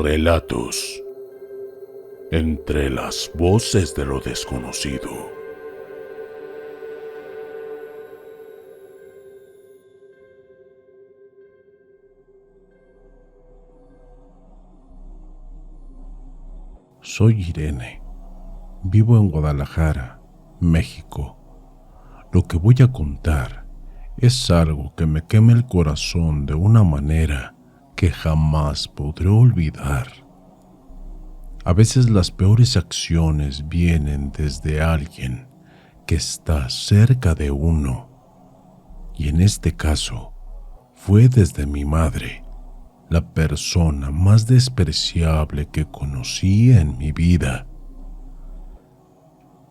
Relatos entre las voces de lo desconocido. Soy Irene. Vivo en Guadalajara, México. Lo que voy a contar es algo que me quema el corazón de una manera que jamás podré olvidar. A veces las peores acciones vienen desde alguien que está cerca de uno, y en este caso fue desde mi madre, la persona más despreciable que conocí en mi vida.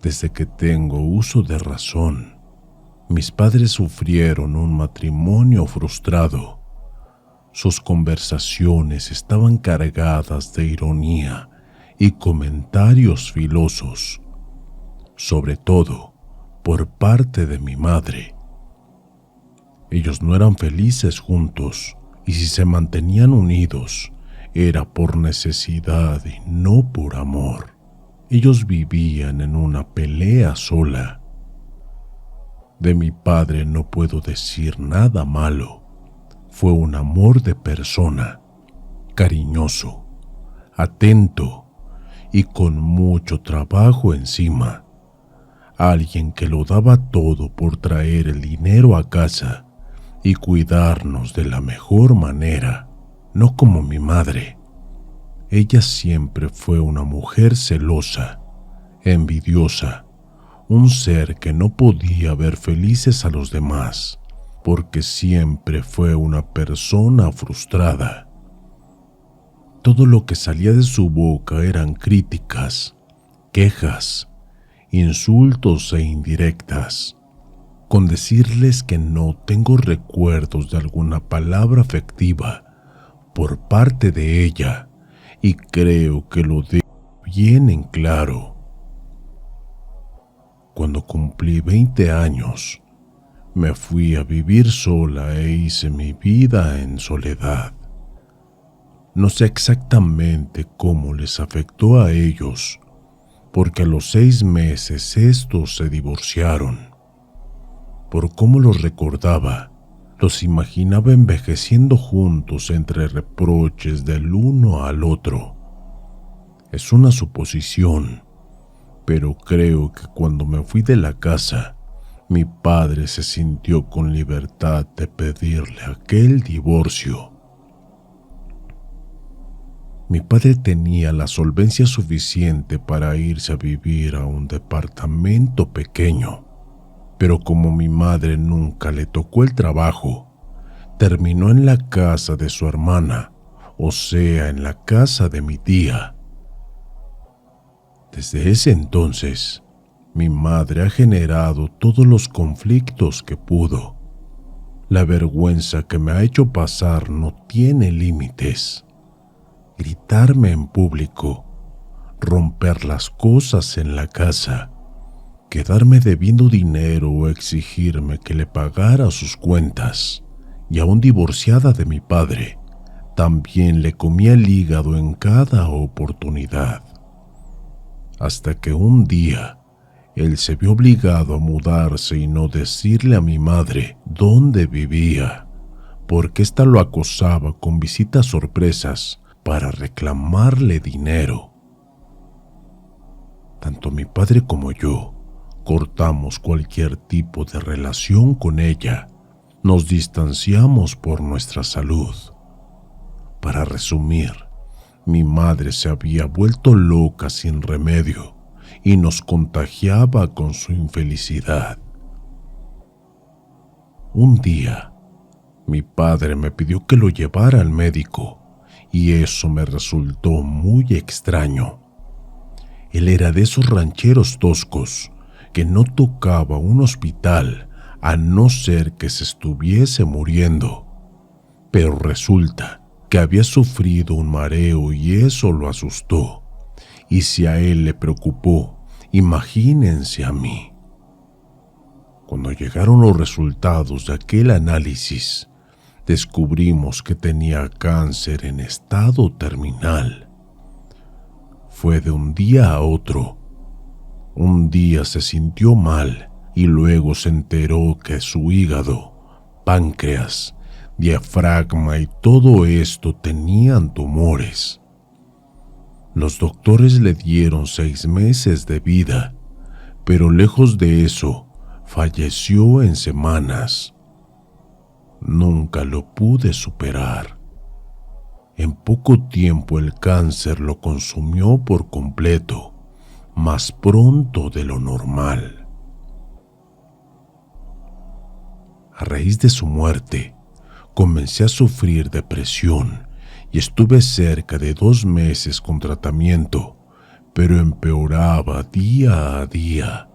Desde que tengo uso de razón, mis padres sufrieron un matrimonio frustrado. Sus conversaciones estaban cargadas de ironía y comentarios filosos, sobre todo por parte de mi madre. Ellos no eran felices juntos, y si se mantenían unidos, era por necesidad y no por amor. Ellos vivían en una pelea sola. De mi padre no puedo decir nada malo. Fue un amor de persona, cariñoso, atento y con mucho trabajo encima. Alguien que lo daba todo por traer el dinero a casa y cuidarnos de la mejor manera, no como mi madre. Ella siempre fue una mujer celosa, envidiosa, un ser que no podía ver felices a los demás, porque siempre fue una persona frustrada. Todo lo que salía de su boca eran críticas, quejas, insultos e indirectas. Con decirles que no tengo recuerdos de alguna palabra afectiva por parte de ella, y creo que lo dejo bien en claro. Cuando cumplí 20 años, me fui a vivir sola e hice mi vida en soledad. No sé exactamente cómo les afectó a ellos, porque a los 6 meses estos se divorciaron. Por cómo los recordaba, los imaginaba envejeciendo juntos entre reproches del uno al otro. Es una suposición, pero creo que cuando me fui de la casa, mi padre se sintió con libertad de pedirle aquel divorcio. Mi padre tenía la solvencia suficiente para irse a vivir a un departamento pequeño, pero como mi madre nunca le tocó el trabajo, terminó en la casa de su hermana, o sea, en la casa de mi tía. Desde ese entonces, mi madre ha generado todos los conflictos que pudo. La vergüenza que me ha hecho pasar no tiene límites. Gritarme en público, romper las cosas en la casa, quedarme debiendo dinero o exigirme que le pagara sus cuentas, y aún divorciada de mi padre, también le comía el hígado en cada oportunidad. Hasta que un día, él se vio obligado a mudarse y no decirle a mi madre dónde vivía, porque ésta lo acosaba con visitas sorpresas para reclamarle dinero. Tanto mi padre como yo cortamos cualquier tipo de relación con ella. Nos distanciamos por nuestra salud. Para resumir, mi madre se había vuelto loca sin remedio y nos contagiaba con su infelicidad. Un día, mi padre me pidió que lo llevara al médico, y eso me resultó muy extraño. Él era de esos rancheros toscos que no tocaba un hospital a no ser que se estuviese muriendo. Pero resulta que había sufrido un mareo y eso lo asustó. Y si a él le preocupó, imagínense a mí. Cuando llegaron los resultados de aquel análisis, descubrimos que tenía cáncer en estado terminal. Fue de un día a otro. Un día se sintió mal y luego se enteró que su hígado, páncreas, diafragma y todo esto tenían tumores. Los doctores le dieron 6 meses de vida, pero lejos de eso, falleció en semanas. Nunca lo pude superar. En poco tiempo el cáncer lo consumió por completo, más pronto de lo normal. A raíz de su muerte, comencé a sufrir depresión y estuve cerca de 2 meses con tratamiento, pero empeoraba día a día.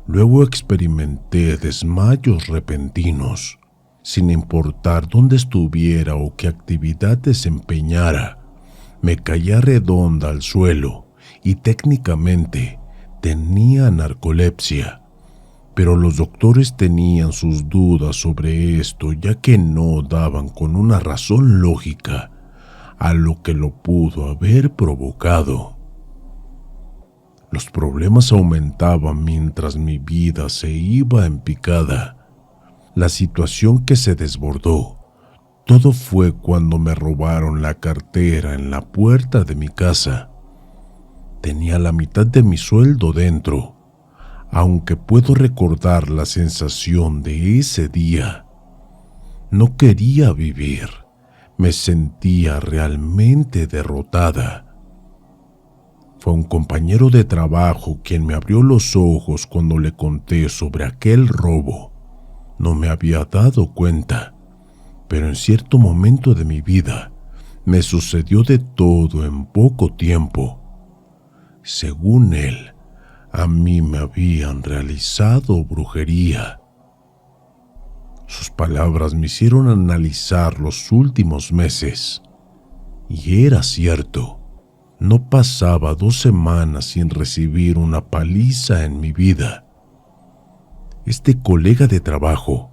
Luego experimenté desmayos repentinos. Sin importar dónde estuviera o qué actividad desempeñara, me caía redonda al suelo y técnicamente tenía narcolepsia. Pero los doctores tenían sus dudas sobre esto, ya que no daban con una razón lógica a lo que lo pudo haber provocado. Los problemas aumentaban mientras mi vida se iba en picada. La situación que se desbordó, todo fue cuando me robaron la cartera en la puerta de mi casa. Tenía la mitad de mi sueldo dentro, aunque puedo recordar la sensación de ese día. No quería vivir, me sentía realmente derrotada. Fue un compañero de trabajo quien me abrió los ojos cuando le conté sobre aquel robo. No me había dado cuenta, pero en cierto momento de mi vida me sucedió de todo en poco tiempo. Según él, a mí me habían realizado brujería. Sus palabras me hicieron analizar los últimos meses. Y era cierto, no pasaba 2 semanas sin recibir una paliza en mi vida. Este colega de trabajo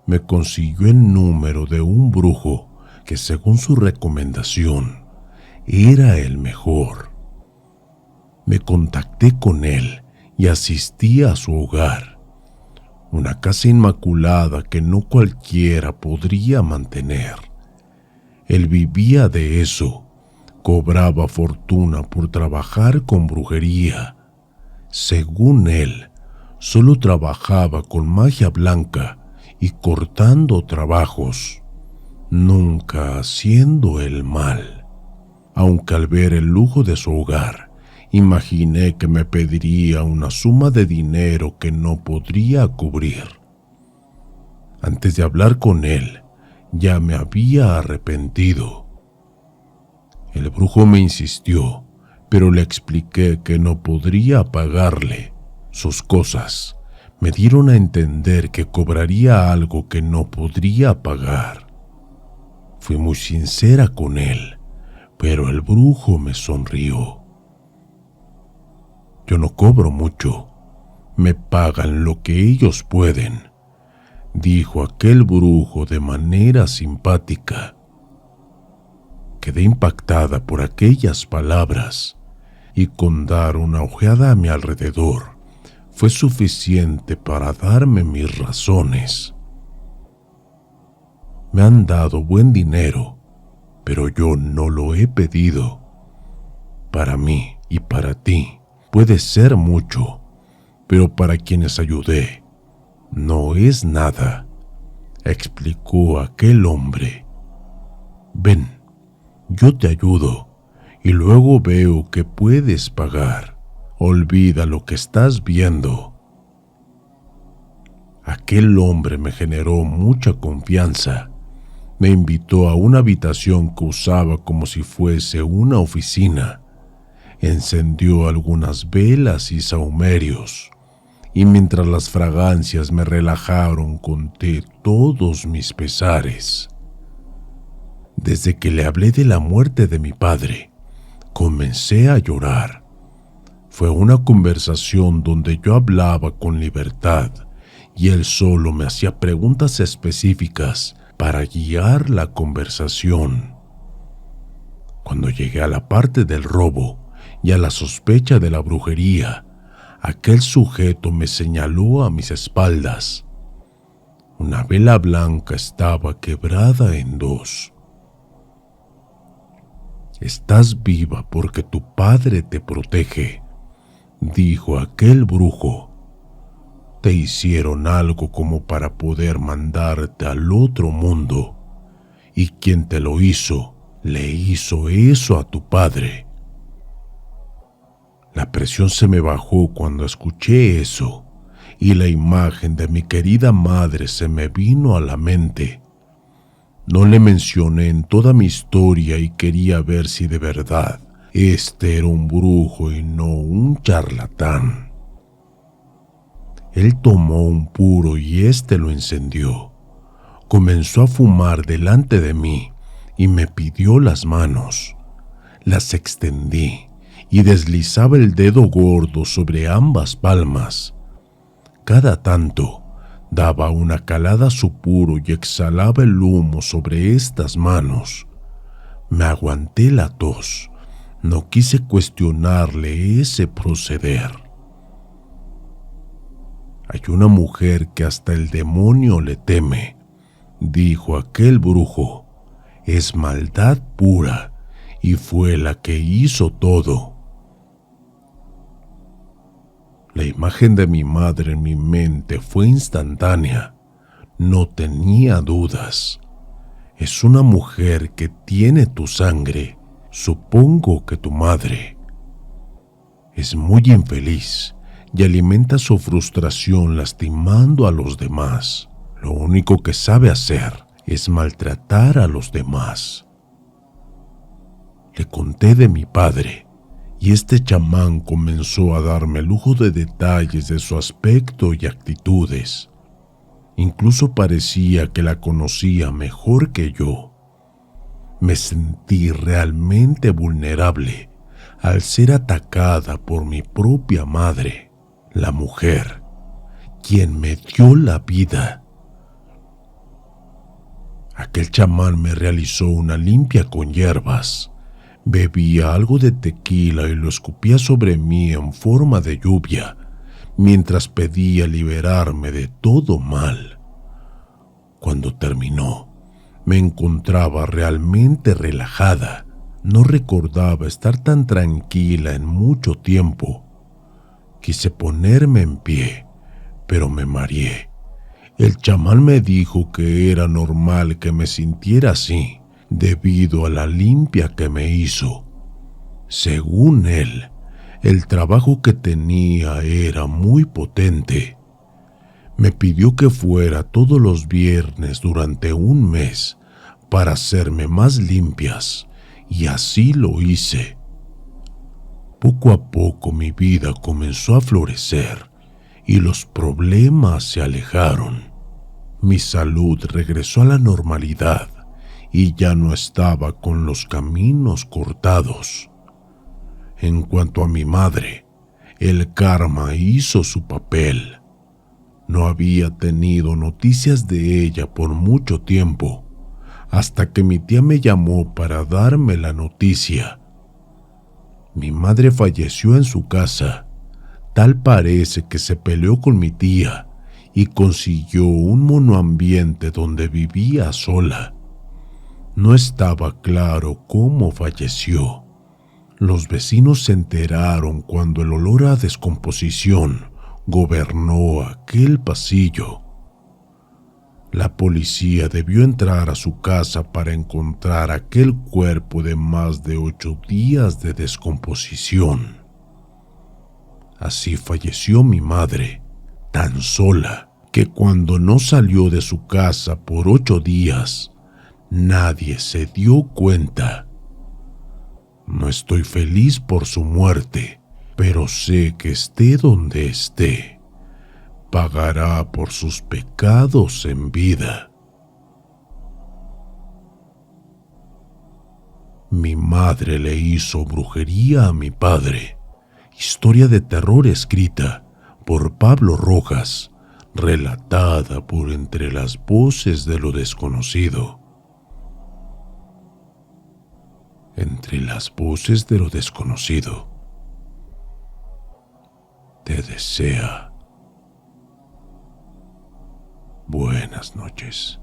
me consiguió el número de un brujo que, según su recomendación, era el mejor. Me contacté con él y asistí a su hogar, una casa inmaculada que no cualquiera podría mantener. Él vivía de eso, cobraba fortuna por trabajar con brujería. Según él, solo trabajaba con magia blanca y cortando trabajos, nunca haciendo el mal. Aunque al ver el lujo de su hogar, imaginé que me pediría una suma de dinero que no podría cubrir. Antes de hablar con él, ya me había arrepentido. El brujo me insistió, pero le expliqué que no podría pagarle. Sus cosas me dieron a entender que cobraría algo que no podría pagar. Fui muy sincera con él, pero el brujo me sonrió. Yo no cobro mucho, me pagan lo que ellos pueden, dijo aquel brujo de manera simpática. Quedé impactada por aquellas palabras y con dar una ojeada a mi alrededor fue suficiente para darme mis razones. Me han dado buen dinero, pero yo no lo he pedido. Para mí y para ti puede ser mucho, pero para quienes ayudé no es nada, explicó aquel hombre. Ven, yo te ayudo y luego veo que puedes pagar. Olvida lo que estás viendo. Aquel hombre me generó mucha confianza. Me invitó a una habitación que usaba como si fuese una oficina. Encendió algunas velas y sahumerios, y mientras las fragancias me relajaron conté todos mis pesares. Desde que le hablé de la muerte de mi padre, comencé a llorar. Fue una conversación donde yo hablaba con libertad y él solo me hacía preguntas específicas para guiar la conversación. Cuando llegué a la parte del robo y a la sospecha de la brujería, aquel sujeto me señaló a mis espaldas. Una vela blanca estaba quebrada en dos. «Estás viva porque tu padre te protege», dijo aquel brujo. «Te hicieron algo como para poder mandarte al otro mundo, y quien te lo hizo, le hizo eso a tu padre». La presión se me bajó cuando escuché eso, y la imagen de mi querida madre se me vino a la mente. No le mencioné en toda mi historia y quería ver si de verdad este era un brujo y no un charlatán. Él tomó un puro y lo encendió. Comenzó a fumar delante de mí y me pidió las manos. Las extendí y deslizaba el dedo gordo sobre ambas palmas. Cada tanto daba una calada a su puro y exhalaba el humo sobre estas manos. Me aguanté la tos. No quise cuestionarle ese proceder. «Hay una mujer que hasta el demonio le teme», dijo aquel brujo. «Es maldad pura y fue la que hizo todo». La imagen de mi madre en mi mente fue instantánea. No tenía dudas. Es una mujer que tiene tu sangre, supongo que tu madre. Es muy infeliz y alimenta su frustración lastimando a los demás. Lo único que sabe hacer es maltratar a los demás. Le conté de mi padre, y este chamán comenzó a darme lujo de detalles de su aspecto y actitudes. Incluso parecía que la conocía mejor que yo. Me sentí realmente vulnerable al ser atacada por mi propia madre, la mujer, quien me dio la vida. Aquel chamán me realizó una limpia con hierbas. Bebía algo de tequila y lo escupía sobre mí en forma de lluvia, mientras pedía liberarme de todo mal. Cuando terminó, me encontraba realmente relajada. No recordaba estar tan tranquila en mucho tiempo. Quise ponerme en pie, pero me mareé. El chamán me dijo que era normal que me sintiera así, debido a la limpia que me hizo. Según él, el trabajo que tenía era muy potente. Me pidió que fuera todos los viernes durante un mes para hacerme más limpias, y así lo hice. Poco a poco mi vida comenzó a florecer y los problemas se alejaron. Mi salud regresó a la normalidad y ya no estaba con los caminos cortados. En cuanto a mi madre, el karma hizo su papel. No había tenido noticias de ella por mucho tiempo, hasta que mi tía me llamó para darme la noticia. Mi madre falleció en su casa. Tal parece que se peleó con mi tía y consiguió un monoambiente donde vivía sola. No estaba claro cómo falleció. Los vecinos se enteraron cuando el olor a descomposición gobernó aquel pasillo. La policía debió entrar a su casa para encontrar aquel cuerpo de más de 8 días de descomposición. Así falleció mi madre, tan sola que cuando no salió de su casa por 8 días, nadie se dio cuenta. No estoy feliz por su muerte, pero sé que esté donde esté, pagará por sus pecados en vida. Mi madre le hizo brujería a mi padre. Historia de terror escrita por Pablo Rojas, relatada por entre las voces de lo desconocido. Entre las voces de lo desconocido, te desea buenas noches.